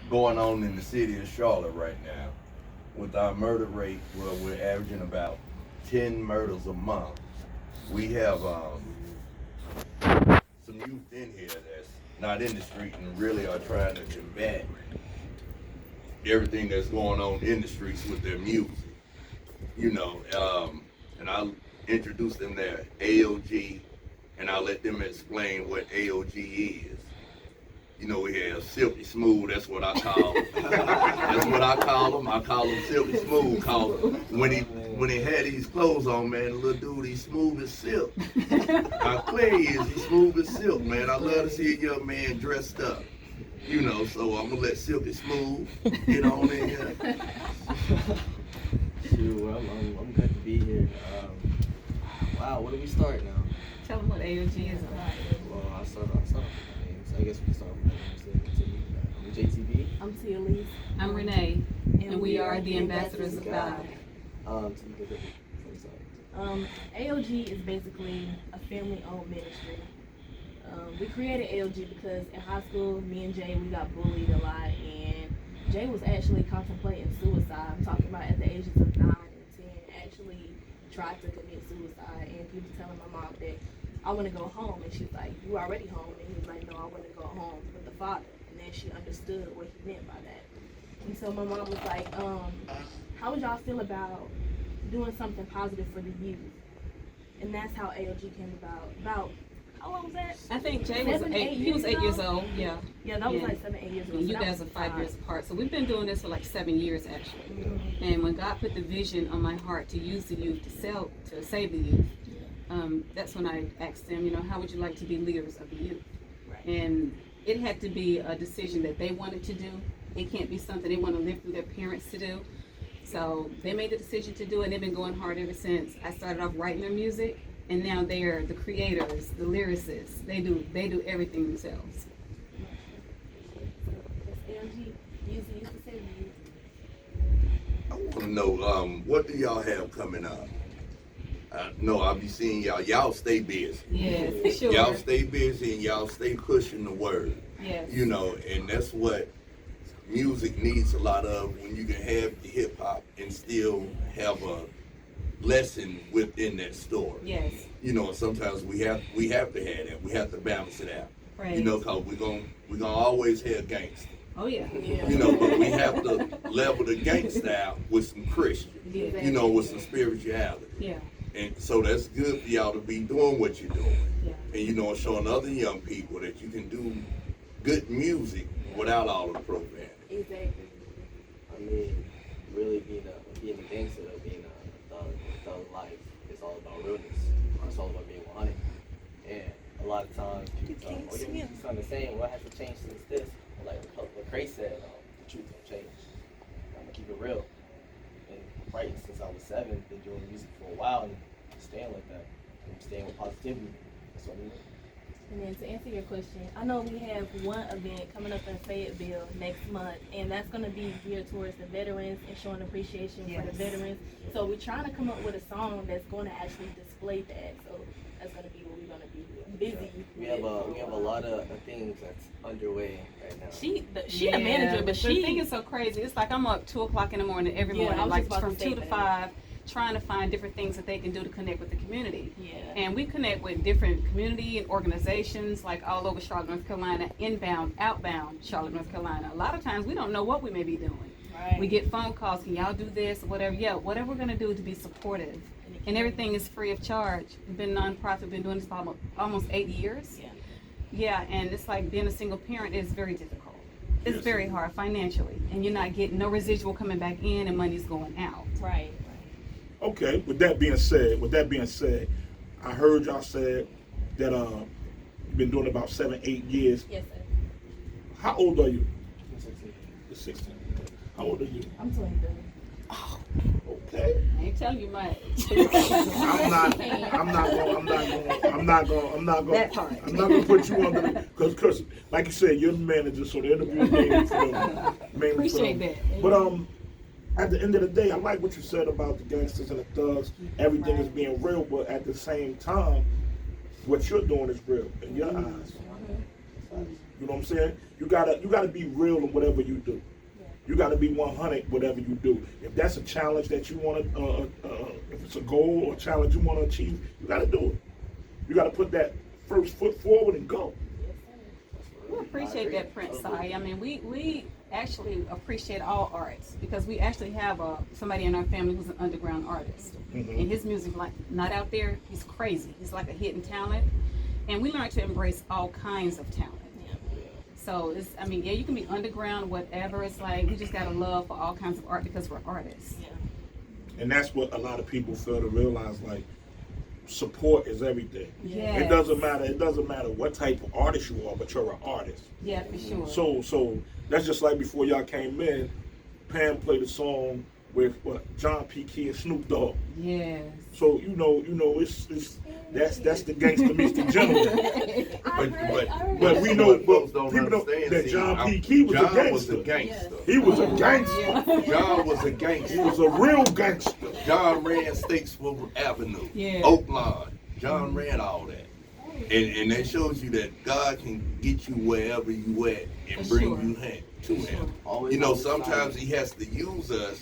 going on in the city of Charlotte right now. With our murder rate, well, we're averaging about 10 murders a month. We have some youth in here that's not in the street and really are trying to combat everything that's going on in the streets with their music. You know, and I'll introduce them to AOG, and I'll let them explain what AOG is. You know, we have Silky Smooth, that's what I call him. That's what I call him. I call him Silky Smooth, cause when he had these clothes on, man, the little dude, he's smooth as silk. How clear he is, he's smooth as silk, man. I love to see a young man dressed up. You know, so I'm gonna let Silky Smooth get on in here. Shoot, I'm good to be here. Wow, where do we start now? Tell them what AOG is about. Well, I'll start off with my names. I guess we can start with my names. I'm JTB. I'm Tia Elise. I'm Renee, and we are the Ambassadors of God. To be good. AOG is basically a family-owned ministry. We created AOG because in high school, me and Jay, we got bullied a lot, and Jay was actually contemplating suicide. I'm talking about at the ages of 9 and 10, actually tried to commit suicide, and he was telling my mom that I want to go home, and she's like, you already home, and he was like, no, I want to go home with the Father, and then she understood what he meant by that. And so my mom was like, how would y'all feel about doing something positive for the youth? And that's how AOG came about how long was that? I think Jay was 8. He was 8 years old. Yeah. Yeah, that was like 7, 8 years ago. And So you that guys was are 5 years 5. apart. So we've been doing this for like 7 years actually. Mm-hmm. And when God put the vision on my heart to use the youth to save the youth, that's when I asked them, you know, how would you like to be leaders of the youth? Right. And it had to be a decision that they wanted to do. It can't be something they want to live through their parents to do. So they made the decision to do it, and they've been going hard ever since. I started off writing their music, and now they're the creators, the lyricists. They do everything themselves. That's AOG. Used to say youth. I want to know, what do y'all have coming up? I know I'll be seeing y'all. Y'all stay busy. Yes, for sure. Y'all stay busy and y'all stay pushing the word. Yes. You know, and that's what music needs a lot of, when you can have the hip hop and still have a lesson within that story. Yes. You know, sometimes we have to have that. We have to balance it out. Right. You know, cause we're gonna always have gangster. Oh yeah. You know, but we have to level the gangster out with some Christian. Yeah. You know, with some spirituality. Yeah. And so that's good for y'all to be doing what you're doing. Yeah. And you know, showing other young people that you can do good music without all the profanity. Exactly. I mean, really being a gangster, being a thug life is all about realness. It's all about being 100. And a lot of times people tell me, it's not the same. What has to change since this? Like what Craig said, the truth don't change. I'm gonna keep it real. And right since I was 7, been doing music for a while and staying like that. And staying with positivity. That's what I mean. And then to answer your question, I know we have one event coming up in Fayetteville next month, and that's going to be geared towards the veterans and showing appreciation for the veterans. So we're trying to come up with a song that's going to actually display that. So that's going to be what we're going to be busy. We have a lot of things that's underway right now. She the manager, but the thing is so crazy. It's like I'm up 2 o'clock in the morning every morning, like from 2 to 5, trying to find different things that they can do to connect with the community. Yeah. And we connect with different community and organizations like all over Charlotte, North Carolina, inbound, outbound Charlotte, North Carolina. A lot of times we don't know what we may be doing. Right. We get phone calls, can y'all do this or whatever? Yeah, whatever we're going to do to be supportive. And everything is free of charge. We've been nonprofit, we've been doing this for almost 8 years. Yeah. Yeah, and it's like being a single parent is very difficult. It's Yes. very hard financially, and you're not getting no residual coming back in, and money's going out. Right. Okay, with that being said, I heard y'all said that you've been doing about 7, 8 years. Yes, sir. How old are you? 16. You're 16. How old are you? I'm 23. Okay. I ain't telling you much. I'm not That part. I'm not gonna put you under because like you said, you're the manager, so the interview is mainly for them. Appreciate that. But at the end of the day, I like what you said about the gangsters and the thugs. Everything is being real, but at the same time, what you're doing is real in your eyes. You know what I'm saying? You gotta be real in whatever you do. You gotta be 100 whatever you do. If that's a challenge that you want to, if it's a goal or a challenge you want to achieve, you gotta do it. You gotta put that first foot forward and go. We appreciate that, Prince Sai. I mean, we actually appreciate all arts because we actually have somebody in our family who's an underground artist. Mhm. And his music, like, not out there, he's crazy. He's like a hidden talent. And we learn to embrace all kinds of talent. So it's, I mean, yeah, you can be underground, whatever. It's like we just got a love for all kinds of art because we're artists. And that's what a lot of people fail to realize. Like, support is everything. Yes. It doesn't matter. It doesn't matter what type of artist you are, but you're an artist. Yeah, for sure. So that's just like before y'all came in. Pam played a song with John P. Key and Snoop Dogg. Yes. So you know, it's that's the gangster Mr. Gentleman. But we know, folks but don't people know understand. that See, John P. Key was John a gangster. was a gangster. He was a gangster. Yeah. John was a He gangster. was a real gangster. John ran Statesville Avenue, Yeah. Oakland. John ran all that. And that shows you that God can get you wherever you at and For bring sure. you to For him. sure. Always You know, on the side. sometimes he has to use us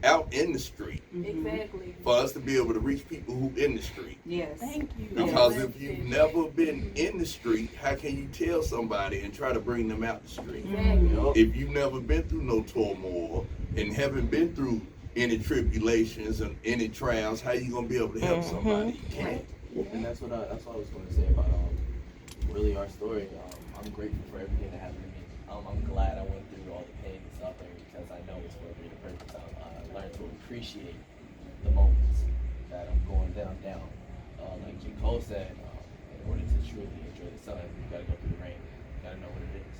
out in the street Exactly. for us to be able to reach people who in the street. Yes. Thank you. Because Yes. if you've never been in the street, how can you tell somebody and try to bring them out the street? Exactly. Yup. If you've never been through no turmoil and haven't been through any tribulations and any trials, how you gonna be able to help somebody? You can't. And that's what I was going to say about really our story. I'm grateful for everything that happened to me. I'm glad I went through all the pain and suffering because I know it's for a greater purpose. I learned to appreciate the moments that I'm going down. Like J. Cole said, in order to truly enjoy the sun, you gotta go through the rain. You gotta know what it is.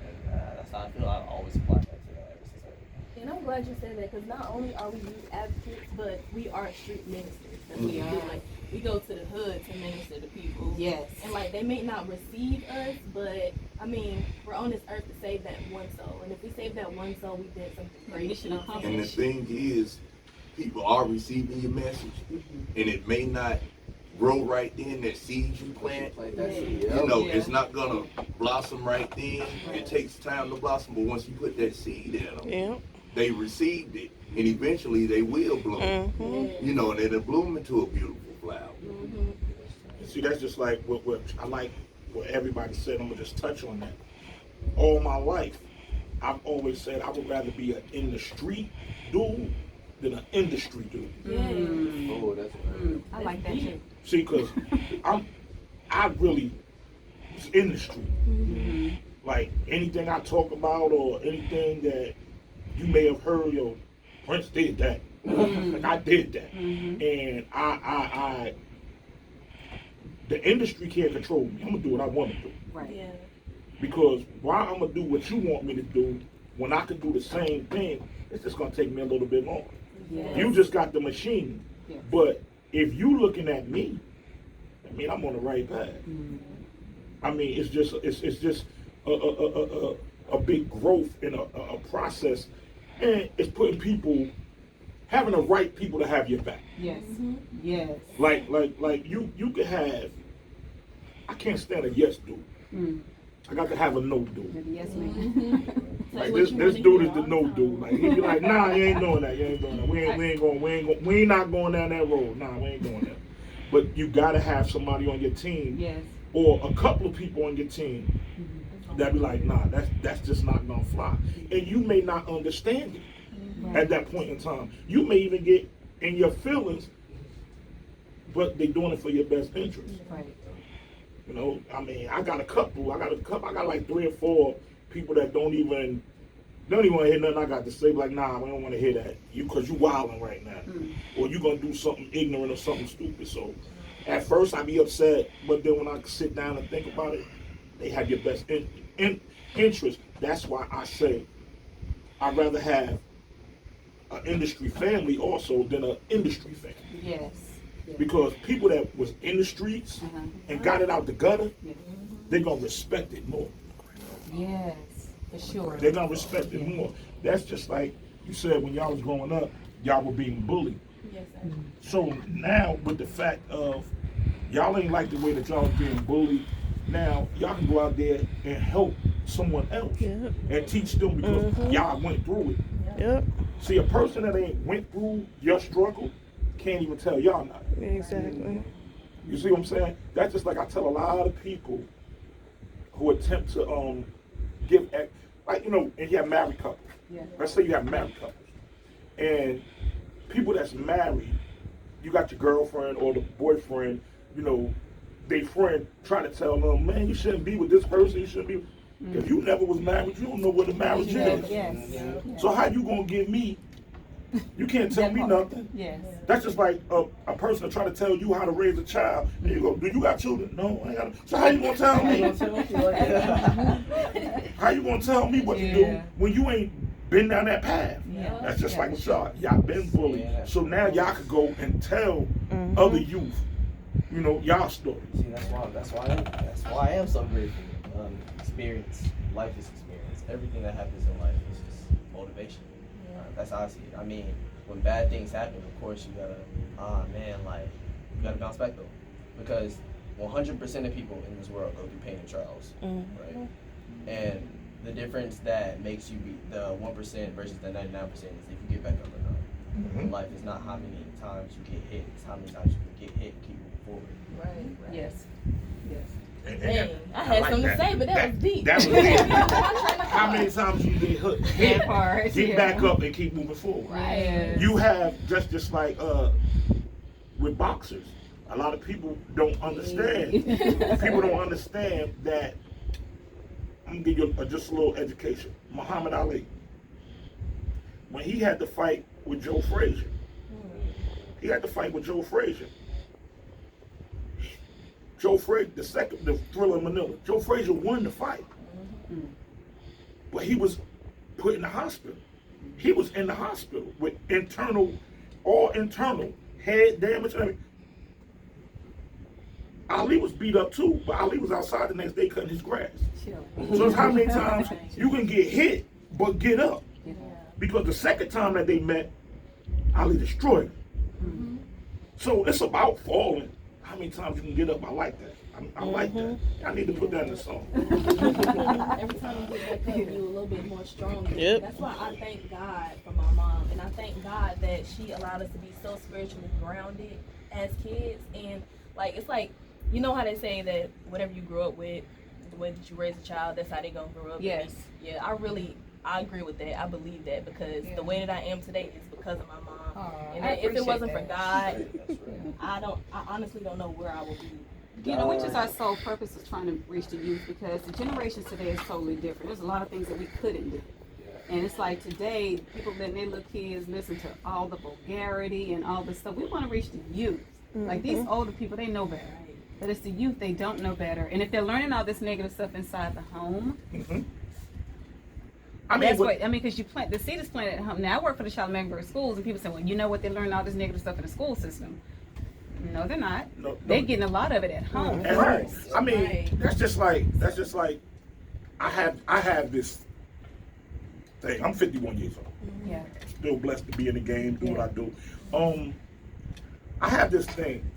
And that's how I feel. I always apply that to ever since I. And I'm glad you said that because not only are we youth advocates, but we are street ministers. That's what we We do. are. Like, we go to the hood to minister to people. Yes. And like they may not receive us, but I mean, we're on this earth to save that one soul. And if we save that one soul, we did something great. Mission accomplished. And the thing is, people are receiving your message, and it may not grow right then. That seed you plant, Like that shit, you yeah. know, Yeah. it's not gonna blossom right then. It takes time to blossom, but once you put that seed in them, Yeah. they received it, and eventually they will bloom. Mm-hmm. You know, and it'll bloom into a beautiful flower. And see, that's just like what I like what everybody said. I'm gonna just touch on that. All my life, I've always said I would rather be an in the street dude than an industry dude. Yeah. Oh, that's right. I like that too. See, cause I really was in the street. Like anything I talk about or anything that you may have heard, yo, Prince did that. Like I did that, and I the industry can't control me. I'm gonna do what I want to do. Right. Yeah. Because why I'm gonna do what you want me to do when I can do the same thing, it's just gonna take me a little bit longer. Yes. You just got the machine. Yes. But if you looking at me, I mean I'm on the right path. I mean it's just a big growth in a process, and it's putting people, having the right people to have your back. Yes. Yes. Like you can have. I can't stand a yes dude. Mm. I got to have a no dude. Yes, ma'am. Like this dude is the no dude. Like he be like, nah, you ain't doing that. You ain't doing that. We not going down that road. Nah, we ain't going there. But you gotta have somebody on your team, Yes. or a couple of people on your team that be like, nah, that's just not gonna fly. And you may not understand it at that point in time. You may even get in your feelings, but they doing it for your best interest. Right. You know, I mean, I got like 3 or 4 people that don't even want to hear nothing I got to say. Like, nah, we don't want to hear that. Cause you wilding right now, or you gonna do something ignorant or something stupid. So, at first I be upset, but then when I sit down and think about it, they have your best interest. That's why I say I'd rather have an industry family also than an industry family. Yes. Yes. Because people that was in the streets and got it out the gutter, Yes. they're gonna respect it more. Yes. For sure. They're gonna respect it more. That's just like you said when y'all was growing up, y'all were being bullied. Yes, sir. So now with the fact of y'all ain't like the way that y'all was being bullied, Now y'all can go out there and help someone else Yep. and teach them because y'all went through it. Yep. See, a person that ain't went through your struggle can't even tell y'all nothing. Exactly. You see what I'm saying? That's just like I tell a lot of people who attempt to give, like, you know, and you have married couples. Yeah. Let's say you have married couples. And people that's married, you got your girlfriend or the boyfriend, you know, they friend trying to tell them, man, you shouldn't be with this person, you shouldn't be. If you never was married, you don't know what a marriage is. Yes. So how you gonna give me, you can't tell me nothing. Yes. That's just like a person trying to tell you how to raise a child. And you go, do you got children? No, I ain't got. So how you gonna tell me? How you gonna tell me what to do when you ain't been down that path? Yeah. That's just like with y'all been bullied. So now y'all could go and tell other youth, you know, y'all stories. See, that's why I am so grateful. Experience, life is experience. Everything that happens in life is just motivation. That's how I see it. I mean, when bad things happen, of course you gotta, you gotta bounce back though, because 100% of people in this world go through pain and trials, right? And the difference that makes you be the 1% versus the 99% is if you get back up or not. In life is not how many times you get hit; it's how many times you can get hit and keep moving forward. Right. Yes. Yes. Dang, I had something to say, but that was deep. That was deep. How many times you get hit, That part, get yeah. back up and keep moving forward? Right. You have just like with boxers, a lot of people don't understand. People don't understand that. I'm gonna give you just a little education. Muhammad Ali, when he had to fight with Joe Frazier, Joe Frazier, the Thriller in Manila. Joe Frazier won the fight, but he was put in the hospital. He was in the hospital with all internal head damage and everything. Ali was beat up too, but Ali was outside the next day cutting his grass. So it's how many times you can get hit but get up? Because the second time that they met, Ali destroyed him. So it's about falling. How many times you can get up? I like that. I like that. I need to put that in the song. Every time you get back up, you're a little bit more stronger. Yep. That's why I thank God for my mom, and I thank God that she allowed us to be so spiritually grounded as kids. And like, it's like, you know how they say that whatever you grow up with, the way that you raise a child, that's how they gonna grow up. Yes. Yeah, I agree with that. I believe that because the way that I am today is because of my mom. And I if it wasn't appreciate for God, I honestly don't know where I would be. You know, which is our sole purpose of trying to reach the youth, because the generations today is totally different. There's a lot of things that we couldn't do. And it's like today, people letting their little kids listen to all the vulgarity and all this stuff. We want to reach the youth. Like these older people, they know better. But it's the youth, they don't know better. And if they're learning all this negative stuff inside the home, because you plant the seed is planted at home. Now I work for the Charlotte Mecklenburg schools, and people say, well, you know what, they learn all this negative stuff in the school system. No, they're not. No. They're getting a lot of it at home. At home. I mean, that's just like I have this thing. I'm 51 years old. Yeah. Still blessed to be in the game, do what I do. I have this thing.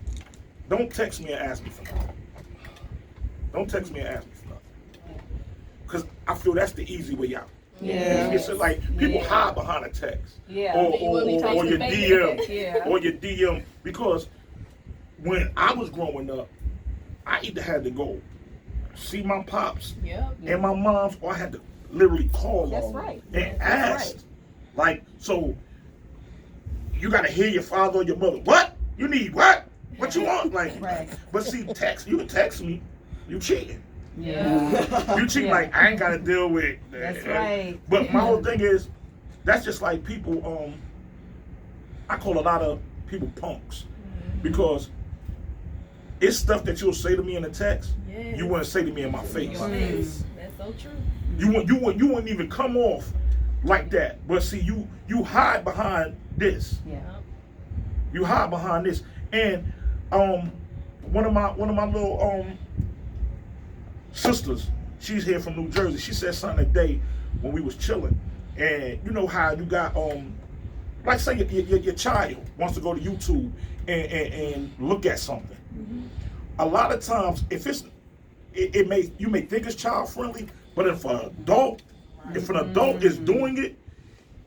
Don't text me and ask me for nothing. Don't text me and ask me for nothing. Because I feel that's the easy way out. Yeah. It's like people hide behind a text. Yeah. Or your DM. Yeah. Or your DM. Because when I was growing up, I either had to go see my pops and my moms, or I had to literally call That's them right. and That's ask. right. Like, so you gotta hear your father or your mother. What? You need what? What you want? Like, Right. but see, you can text me, you cheating. Yeah. You cheat, Yeah. like, I ain't gotta deal with that. That's right. But my whole thing is, that's just like people, I call a lot of people punks. Because it's stuff that you'll say to me in a text, you wouldn't say to me in my face. That's so true. You wouldn't even come off like that. But see, you hide behind this. Yeah. You hide behind this. And one of my little sisters, she's here from New Jersey. She said something today when we was chilling. And you know how you got like say your child wants to go to YouTube and look at something. A lot of times, if you may think it's child friendly, but if an adult is doing it,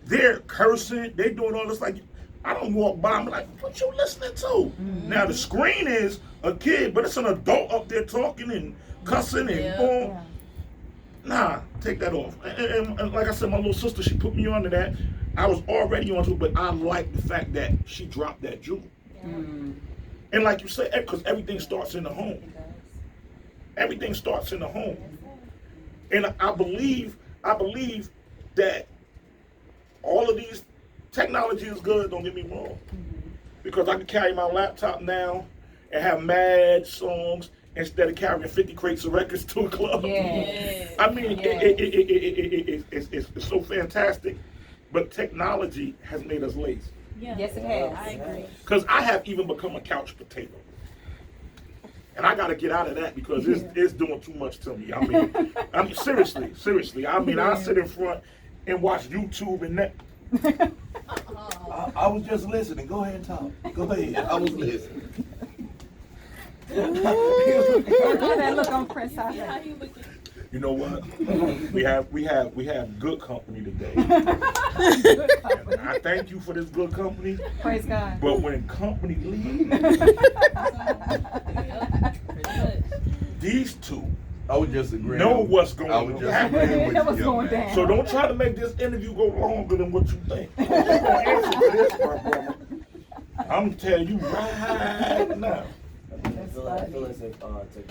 they're cursing, they doing all this. Like, I don't walk by, I'm like, what you listening to? Now the screen is a kid, but it's an adult up there talking and cussing and boom. Nah, take that off. And like I said, my little sister, she put me onto that. I was already onto it, but I like the fact that she dropped that jewel. And like you said, because everything starts in the home. Everything starts in the home. And I believe that all of these technology is good, don't get me wrong. Because I can carry my laptop now and have mad songs instead of carrying 50 crates of records to a club. Yes. I mean, it's so fantastic, but technology has made us lazy. Yes, it has. I agree. Because I have even become a couch potato. And I got to get out of that because it's doing too much to me. I mean, seriously. I mean, I sit in front and watch YouTube and that. I was just listening. Go ahead and talk. Go ahead. I was listening. That look on Prince Yeah, Island. how you looking? You know what? We have good company today. And I thank you for this good company. Praise God. But when company leaves, these two I was just agreeing. know what's going I was just on. agreeing with Know you, what's young going man. down. So don't try to make this interview go longer than what you think. You're gonna answer for this, my brother. I'm telling you right now. I feel as if technology is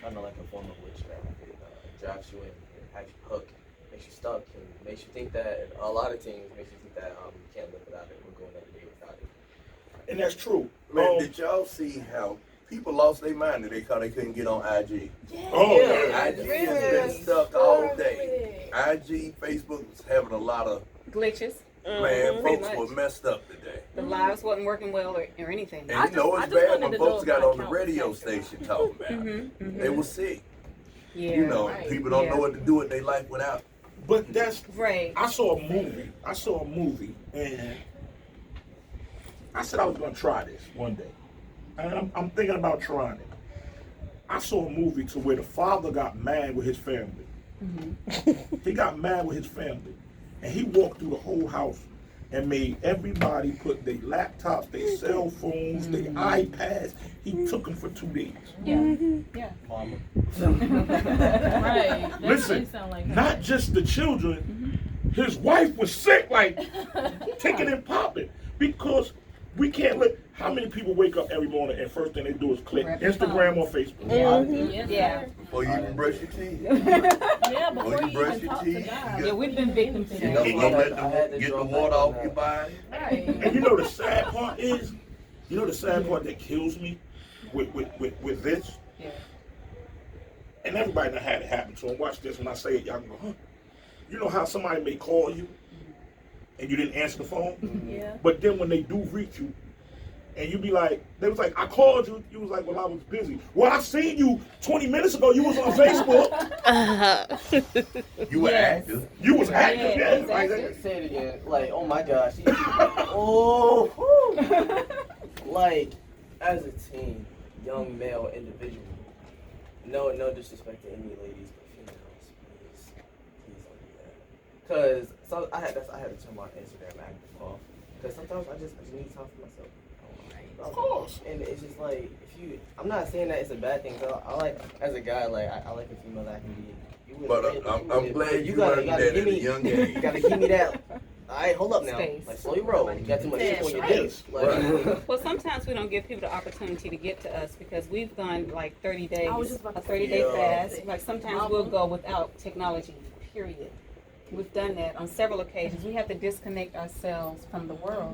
kind of like a form of witchcraft. It drafts you in, it has you hooked, makes you stuck, and makes you think that a lot of things makes you think that you can't live without it. We're going every day without it. And that's true. Man, did y'all see how people lost their mind today because they couldn't get on IG? Oh, Yeah. IG has been stuck all day. IG, Facebook was having a lot of, Glitches. man, Pretty folks much. were messed up today. The lives wasn't working well or anything. And you know I it's just bad wanted when to folks know if got my on the account was radio censored. station talking about it. They were sick. Yeah. You know, Right. people don't Yeah. know what to do with their life without. but that's Right. I saw a movie, and I said I was gonna try this one day. And I'm thinking about trying it. I saw a movie to where the father got mad with his family. He got mad with his family, and he walked through the whole house and made everybody put their laptops, their cell phones, their iPads. He took them for 2 days. Yeah. Yeah. Mama. Right. That Listen, sound like not just the children, his wife was sick, like ticking and popping, because we can't let. How many people wake up every morning and first thing they do is click Grab your Instagram or Facebook? Yes, Yeah. sir. Before you even brush your teeth. Yeah, before Before you you brush even your talk to teeth, God. Yeah, we've been victims to You that. know, Yeah. don't let I had to get the draw water back off on your that. body. Right. And you know the sad part is, that kills me with this, Yeah. and everybody done had it happen to them. Watch this when I say it, y'all can go, huh? You know how somebody may call you and you didn't answer the phone, Yeah. but then when they do reach you, and you be like, they was like, I called you. You was like, well, I was busy. Well, I seen you 20 minutes ago. You was on Facebook. You were Yes. active. You was active. Yeah, Yeah, like exactly. that. Say it again. Like, oh my gosh. Oh. whew. Like, as a teen, young male individual. No disrespect to any ladies, but females, please don't do that. Cause I had to turn my Instagram active off. Cause sometimes I just need time for myself. Of course. And it's just like, I'm not saying that it's a bad thing. So I like, as a guy, like I like a female that can be. You But wouldn't- I'm glad you gotta learned that at give a me- young You age. gotta give me that. All right, hold up now. Space. Like slow your roll. You got too much ink on your dick. Like, Right. Well, sometimes we don't give people the opportunity to get to us because we've gone like 30 days, I was just about a to 30-day Yeah. fast. Like sometimes we'll go without technology, period. We've done that on several occasions. We have to disconnect ourselves from the world.